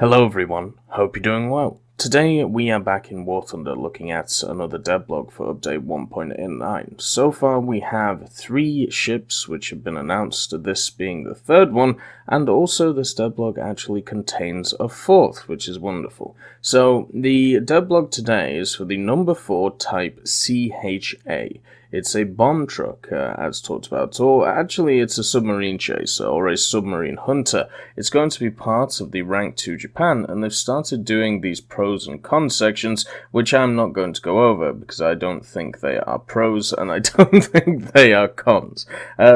Hello everyone, hope you're doing well. Today we are back in War Thunder looking at another devlog for update 1.89. So far we have 3 ships which have been announced, this being the 3rd one, and also this devlog actually contains a 4th, which is wonderful. So the devlog today is for the No. 4 type CH-8. It's a bomb truck, as talked about, or actually it's a submarine chaser or a submarine hunter. It's going to be part of the Rank 2 Japan, and they've started doing these pros and cons sections, which I'm not going to go over because I don't think they are pros and I don't think they are cons.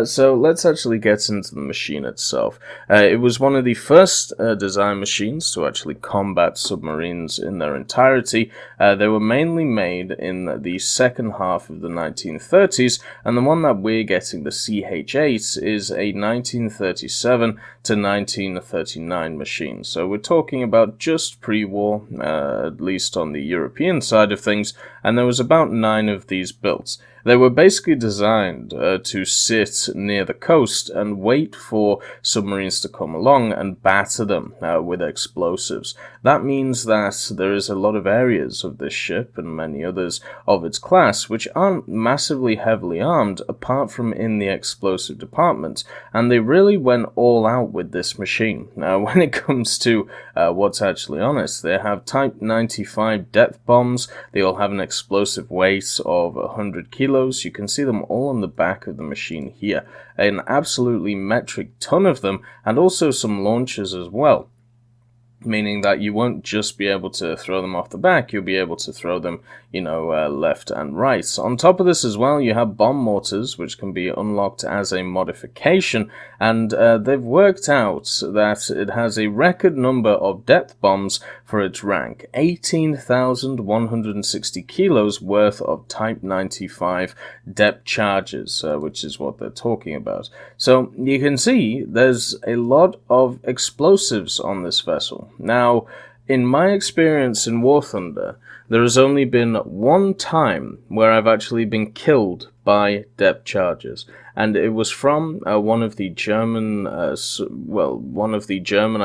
So let's actually get into the machine itself. It was one of the first design machines to actually combat submarines in their entirety. They were mainly made in the second half of the 1930s, and the one that we're getting, the CH-8, is a 1937 to 1939 machine. So we're talking about just pre-war, at least on the European side of things, and there was about 9 of these built. They were basically designed to sit near the coast and wait for submarines to come along and batter them with explosives. That means that there is a lot of areas of this ship and many others of its class which aren't massively heavily armed apart from in the explosive department, and they really went all out with this machine. Now when it comes to what's actually on it, they have Type 95 depth bombs. They all have an explosive weight of 100 kilos. You can see them all on the back of the machine here. An absolutely metric ton of them, and also some launchers as well. Meaning that you won't just be able to throw them off the back, you'll be able to throw them, left and right. On top of this as well, you have bomb mortars, which can be unlocked as a modification, and they've worked out that it has a record number of depth bombs for its rank. 18,160 kilos worth of Type 95 depth charges, which is what they're talking about. So you can see there's a lot of explosives on this vessel. Now, in my experience in War Thunder, there has only been one time where I've actually been killed by depth charges, and it was from one of the German, I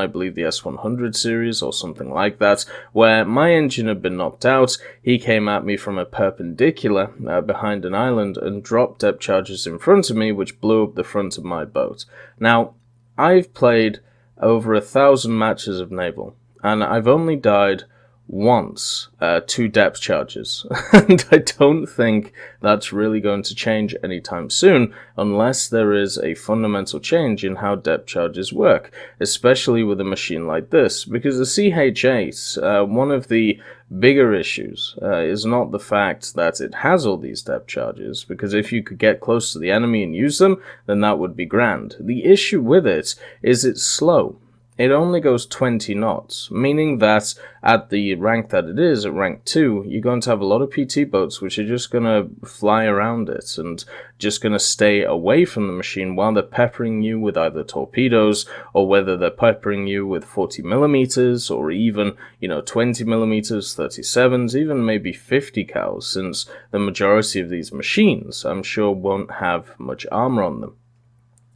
believe the S100 series or something like that, where my engine had been knocked out. He came at me from a perpendicular behind an island and dropped depth charges in front of me, which blew up the front of my boat. Now, I've played over 1,000 matches of Naval, and I've only died once to depth charges, and I don't think that's really going to change anytime soon unless there is a fundamental change in how depth charges work, especially with a machine like this, because the CH-8, one of the bigger issues is not the fact that it has all these depth charges, because if you could get close to the enemy and use them, then that would be grand. The issue with it is it's slow. It only goes 20 knots, meaning that at the rank that it is, at rank 2, you're going to have a lot of PT boats which are just going to fly around it and just going to stay away from the machine while they're peppering you with either torpedoes, or whether they're peppering you with 40mm or even, 20mm, 37s, even maybe 50 cals, since the majority of these machines, I'm sure, won't have much armor on them.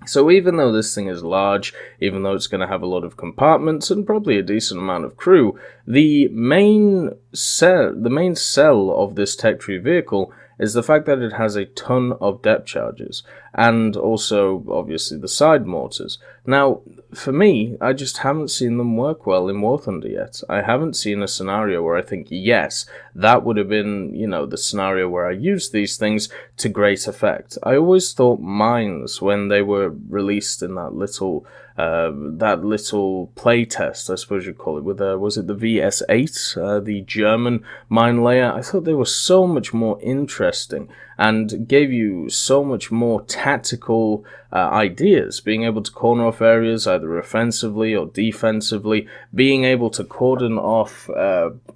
So even though this thing is large, even though it's going to have a lot of compartments and probably a decent amount of crew, the main sell of this tech tree vehicle is the fact that it has a ton of depth charges, and also, obviously, the side mortars. Now, for me, I just haven't seen them work well in War Thunder yet. I haven't seen a scenario where I think, yes, that would have been, the scenario where I used these things to great effect. I always thought mines, when they were released in that little play test, I suppose you'd call it, with was it the VS8, the German mine layer? I thought they were so much more interesting and gave you so much more tactical ideas, being able to corner off areas either offensively or defensively, being able to cordon off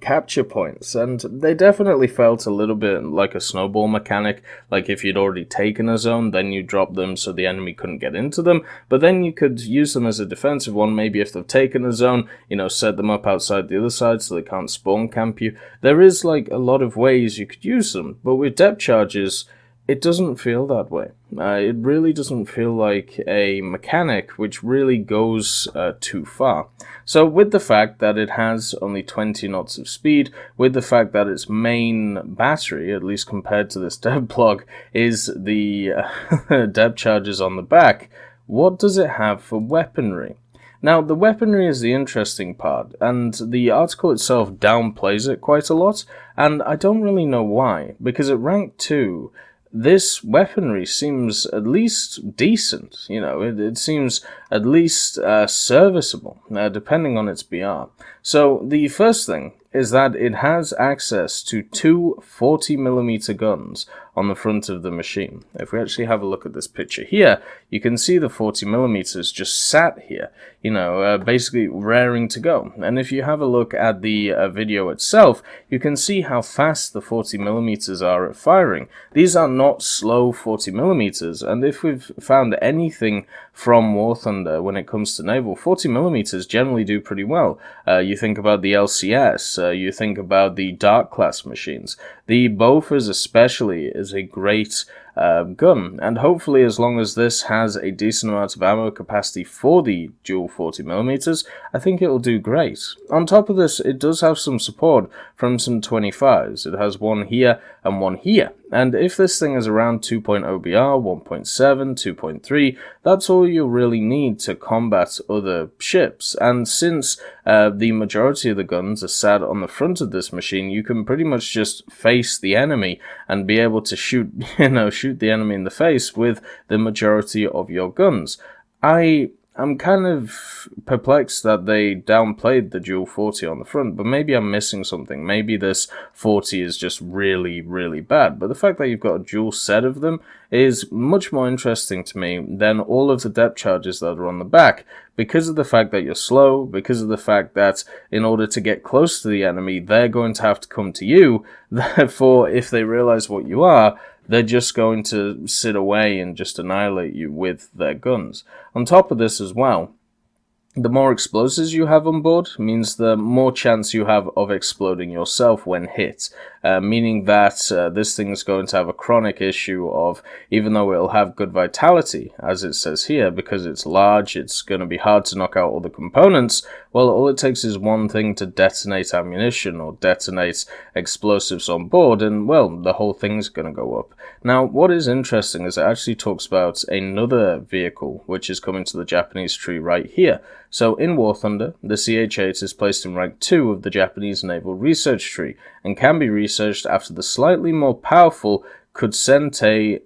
capture points, and they definitely felt a little bit like a snowball mechanic, like if you'd already taken a zone, then you drop them so the enemy couldn't get into them, but then you could use them as a defensive one, maybe if they've taken a zone, set them up outside the other side so they can't spawn camp you. There is like a lot of ways you could use them, but with depth charges, it doesn't feel that way. It really doesn't feel like a mechanic which really goes too far. So with the fact that it has only 20 knots of speed, with the fact that its main battery, at least compared to this Devblog, is the depth charges on the back, what does it have for weaponry? Now, the weaponry is the interesting part, and the article itself downplays it quite a lot, and I don't really know why, because at rank 2, this weaponry seems at least decent, it seems at least serviceable, depending on its BR. So, the first thing is that it has access to two 40mm guns on the front of the machine. If we actually have a look at this picture here, you can see the 40mm just sat here, basically raring to go. And if you have a look at the video itself, you can see how fast the 40mm are at firing. These are not slow 40mm, and if we've found anything from War Thunder when it comes to naval, 40mm generally do pretty well. You think about the LCS, you think about the Dark class machines. The Bofors especially is a great gun, and hopefully as long as this has a decent amount of ammo capacity for the dual 40mm, I think it'll do great. On top of this, it does have some support from some 25s. It has one here and one here, and if this thing is around 2.0 BR, 1.7, 2.3, that's all you really need to combat other ships. And since the majority of the guns are sat on the front of this machine, you can pretty much just face the enemy and be able to shoot the enemy in the face with the majority of your guns. I'm kind of perplexed that they downplayed the dual 40 on the front, but maybe I'm missing something. Maybe this 40 is just really, really bad. But the fact that you've got a dual set of them is much more interesting to me than all of the depth charges that are on the back, because of the fact that you're slow, because of the fact that in order to get close to the enemy, they're going to have to come to you. Therefore, if they realize what you are, they're just going to sit away and just annihilate you with their guns. On top of this as well, the more explosives you have on board means the more chance you have of exploding yourself when hit, meaning that this thing is going to have a chronic issue of, even though it'll have good vitality, as it says here, because it's large, it's going to be hard to knock out all the components. Well, all it takes is one thing to detonate ammunition or detonate explosives on board, and, well, the whole thing's going to go up. Now, what is interesting is it actually talks about another vehicle, which is coming to the Japanese tree right here. So, in War Thunder, the CH-8 is placed in rank 2 of the Japanese Naval Research Tree, and can be researched after the slightly more powerful Kutsura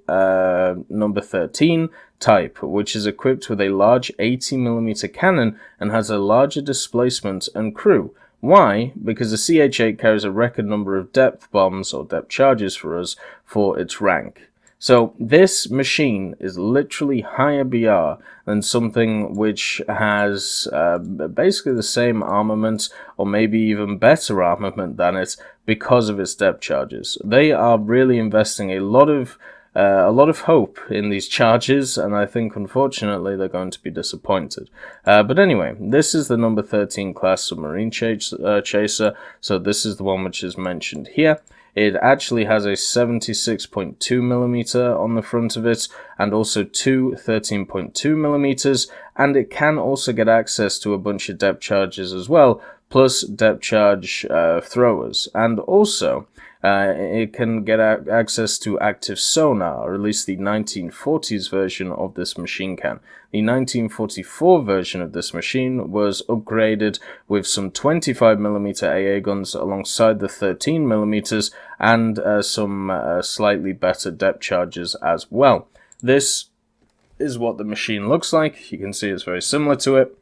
number 13 type, which is equipped with a large 80mm cannon and has a larger displacement and crew. Why? Because the CH-8 carries a record number of depth bombs, or depth charges for us, for its rank. So this machine is literally higher BR than something which has basically the same armament, or maybe even better armament than it, because of its depth charges. They are really investing a lot of hope in these charges, and I think unfortunately they're going to be disappointed. But anyway, this is the number 13 class submarine chaser, so this is the one which is mentioned here. It actually has a 76.2mm on the front of it, and also two 13.2mm, and it can also get access to a bunch of depth charges as well, plus depth charge throwers, and also it can get access to active sonar, or at least the 1940s version of this machine can. The 1944 version of this machine was upgraded with some 25mm AA guns alongside the 13mm, and some slightly better depth charges as well. This is what the machine looks like. You can see it's very similar to it.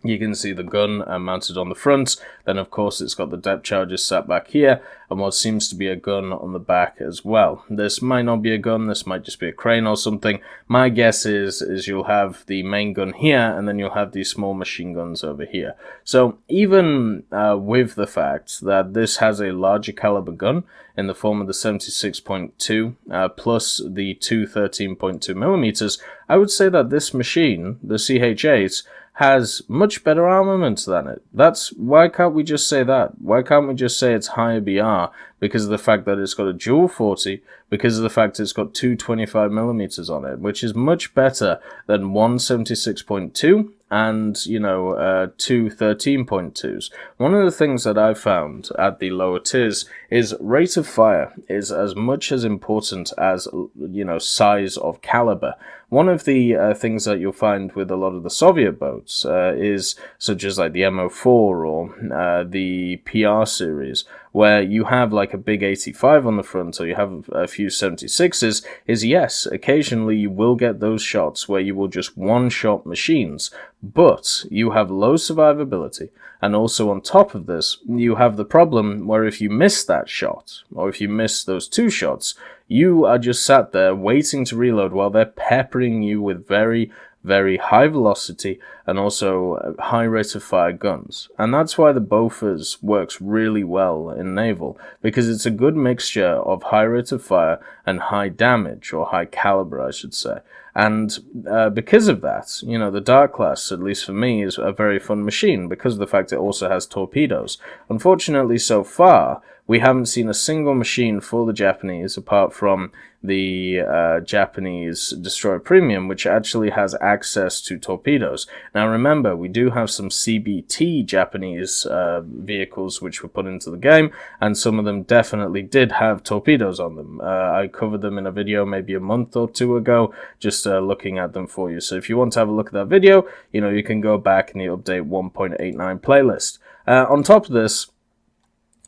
You can see the gun mounted on the front, then of course it's got the depth charges sat back here, and what seems to be a gun on the back as well. This might not be a gun, this might just be a crane or something. My guess is you'll have the main gun here, and then you'll have these small machine guns over here. So even with the fact that this has a larger caliber gun in the form of the 76.2 plus the two 13.2mm, I would say that this machine, the CH-8, has much better armament than it. Why can't we just say that? Why can't we just say it's higher BR because of the fact that it's got a dual 40, because of the fact it's got two 25mm on it, which is much better than 176.2 and, you know, two 13.2s. One of the things that I've found at the lower tiers is rate of fire is as much as important as, you know, size of caliber. One of the things that you'll find with a lot of the Soviet boats is such as like the No.4 or the PR series, where you have like a big 85 on the front or you have a few 76s, is yes, occasionally you will get those shots where you will just one-shot machines, but you have low survivability. And also on top of this, you have the problem where if you miss that shot, or if you miss those two shots, you are just sat there waiting to reload while they're peppering you with very, very high velocity and also high rate of fire guns. And that's why the Bofors works really well in Naval, because it's a good mixture of high rate of fire and high damage, or high caliber, I should say. And because of that, you know, the Dark Class, at least for me, is a very fun machine because of the fact it also has torpedoes. Unfortunately, so far, we haven't seen a single machine for the Japanese, apart from the Japanese Destroyer Premium, which actually has access to torpedoes. Now remember, we do have some CBT Japanese vehicles which were put into the game, and some of them definitely did have torpedoes on them. I covered them in a video maybe a month or two ago, just looking at them for you. So if you want to have a look at that video, you know, you can go back in the update 1.89 playlist. On top of this,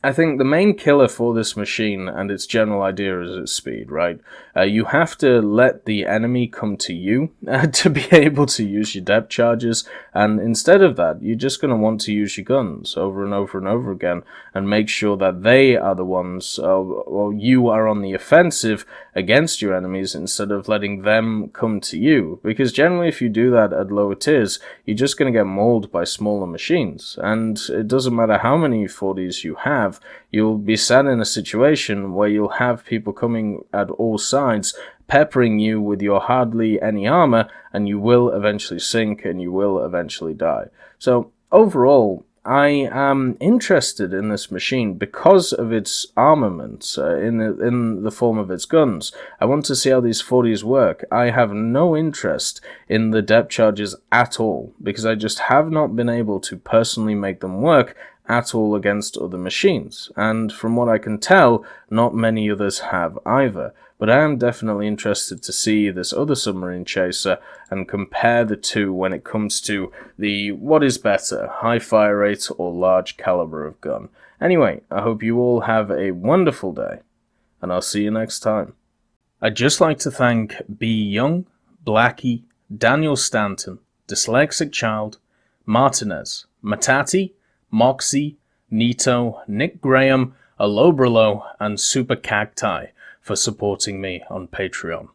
I think the main killer for this machine and its general idea is its speed, right? You have to let the enemy come to you to be able to use your depth charges, and instead of that, you're just going to want to use your guns over and over and over again and make sure that they are the ones, or you are on the offensive against your enemies instead of letting them come to you. Because generally, if you do that at lower tiers, you're just going to get mauled by smaller machines, and it doesn't matter how many 40s you have, you'll be sat in a situation where you'll have people coming at all sides, peppering you with your hardly any armor, and you will eventually sink and you will eventually die. So overall, I am interested in this machine because of its armament in the form of its guns. I want to see how these 40s work. I have no interest in the depth charges at all, because I just have not been able to personally make them work at all against other machines, and from what I can tell, not many others have either. But I am definitely interested to see this other submarine chaser and compare the two when it comes to the what is better, high fire rate or large caliber of gun. Anyway, I hope you all have a wonderful day, and I'll see you next time. I'd just like to thank B. Young, Blackie, Daniel Stanton, Dyslexic Child, Martinez, Matati, Moxie, Nito, Nick Graham, Alobralo, and Super Cacti for supporting me on Patreon.